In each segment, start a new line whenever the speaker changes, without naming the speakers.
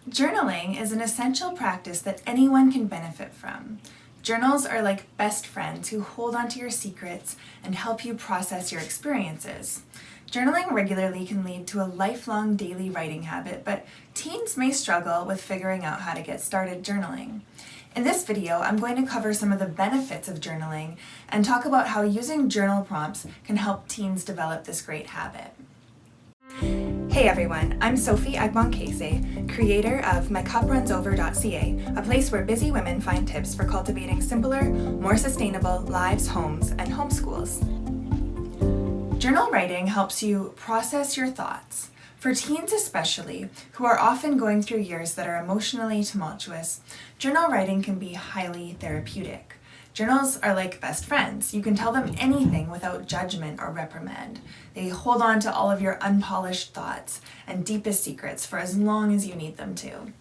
Journaling is an essential practice that anyone can benefit from. Journals are like best friends who hold onto your secrets and help you process your experiences. Journaling regularly can lead to a lifelong daily writing habit, but teens may struggle with figuring out how to get started journaling. In this video, I'm going to cover some of the benefits of journaling and talk about how using journal prompts can help teens develop this great habit. Hey everyone, I'm Sophie Agbonkese, creator of mycuprunsover.ca, a place where busy women find tips for cultivating simpler, more sustainable lives, homes, and homeschools. Journal writing helps you process your thoughts. For teens especially, who are often going through years that are emotionally tumultuous, journal writing can be highly therapeutic. Journals are like best friends. You can tell them anything without judgment or reprimand. They hold on to all of your unpolished thoughts and deepest secrets for as long as you need them to.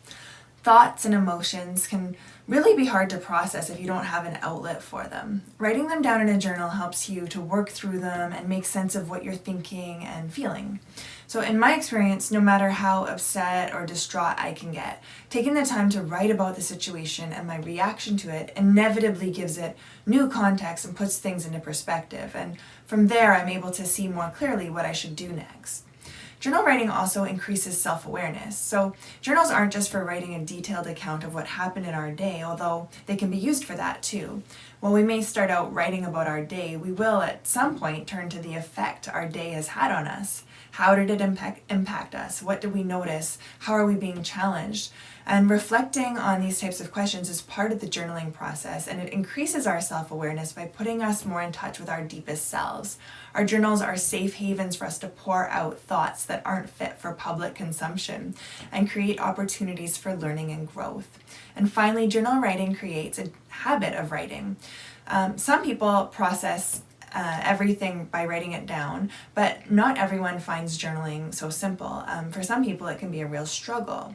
Thoughts and emotions can really be hard to process if you don't have an outlet for them. Writing them down in a journal helps you to work through them and make sense of what you're thinking and feeling. So in my experience, no matter how upset or distraught I can get, taking the time to write about the situation and my reaction to it inevitably gives it new context and puts things into perspective. And from there, I'm able to see more clearly what I should do next. Journal writing also increases self-awareness. So journals aren't just for writing a detailed account of what happened in our day, although they can be used for that too. While we may start out writing about our day, we will at some point turn to the effect our day has had on us. How did it impact us? What did we notice? How are we being challenged? And reflecting on these types of questions is part of the journaling process, and it increases our self-awareness by putting us more in touch with our deepest selves. Our journals are safe havens for us to pour out thoughts that aren't fit for public consumption and create opportunities for learning and growth. And finally, journal writing creates a habit of writing. Some people process everything by writing it down, but not everyone finds journaling so simple. For some people, it can be a real struggle.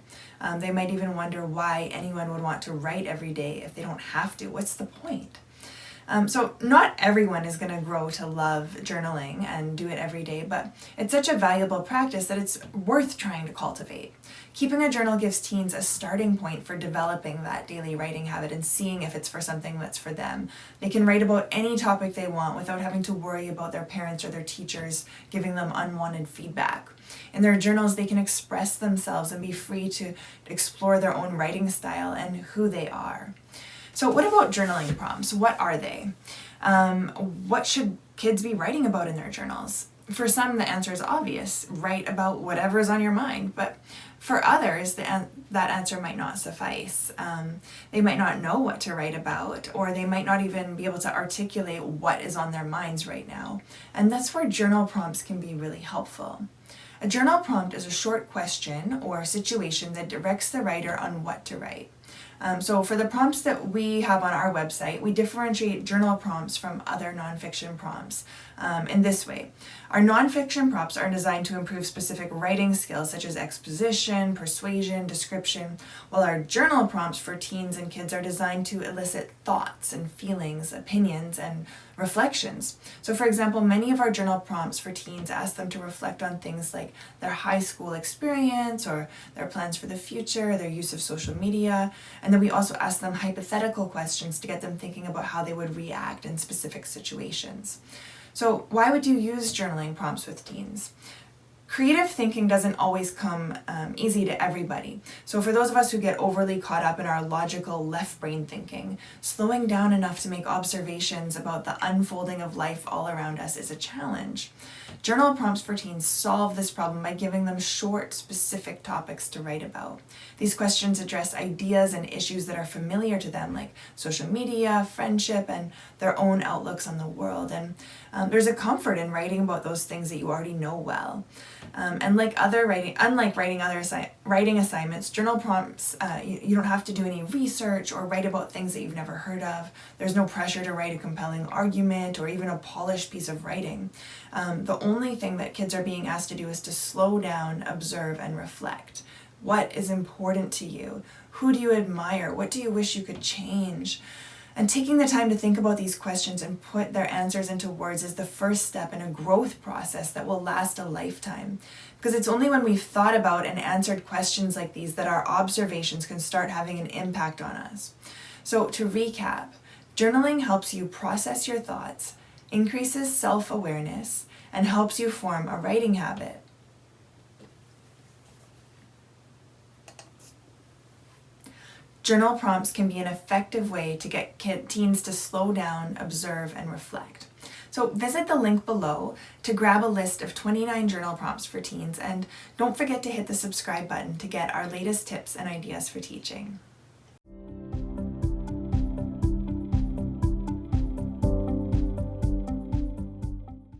They might even wonder why anyone would want to write every day if they don't have to. What's the point? So not everyone is going to grow to love journaling and do it every day, but it's such a valuable practice that it's worth trying to cultivate. Keeping a journal gives teens a starting point for developing that daily writing habit and seeing if it's for something that's for them. They can write about any topic they want without having to worry about their parents or their teachers giving them unwanted feedback. In their journals, they can express themselves and be free to explore their own writing style and who they are. So what about journaling prompts? What are they? What should kids be writing about in their journals? For some, the answer is obvious. Write about whatever is on your mind. But for others, that answer might not suffice. They might not know what to write about, or they might not even be able to articulate what is on their minds right now. And that's where journal prompts can be really helpful. A journal prompt is a short question or situation that directs the writer on what to write. So for the prompts that we have on our website, we differentiate journal prompts from other nonfiction prompts in this way. Our nonfiction prompts are designed to improve specific writing skills such as exposition, persuasion, description, while our journal prompts for teens and kids are designed to elicit thoughts and feelings, opinions, and reflections. So for example, many of our journal prompts for teens ask them to reflect on things like their high school experience or their plans for the future, their use of social media, and then we also ask them hypothetical questions to get them thinking about how they would react in specific situations. So why would you use journaling prompts with teens? Creative thinking doesn't always come easy to everybody. So for those of us who get overly caught up in our logical left brain thinking, slowing down enough to make observations about the unfolding of life all around us is a challenge. Journal prompts for teens solve this problem by giving them short, specific topics to write about. These questions address ideas and issues that are familiar to them, like social media, friendship, and their own outlooks on the world. And there's a comfort in writing about those things that you already know well. Unlike writing writing assignments, journal prompts, you don't have to do any research or write about things that you've never heard of. There's no pressure to write a compelling argument or even a polished piece of writing. The only thing that kids are being asked to do is to slow down, observe, and reflect. What is important to you? Who do you admire? What do you wish you could change? And taking the time to think about these questions and put their answers into words is the first step in a growth process that will last a lifetime. Because it's only when we've thought about and answered questions like these that our observations can start having an impact on us. So to recap, journaling helps you process your thoughts, increases self-awareness, and helps you form a writing habit. Journal prompts can be an effective way to get teens to slow down, observe, and reflect. So visit the link below to grab a list of 29 journal prompts for teens, and don't forget to hit the subscribe button to get our latest tips and ideas for teaching.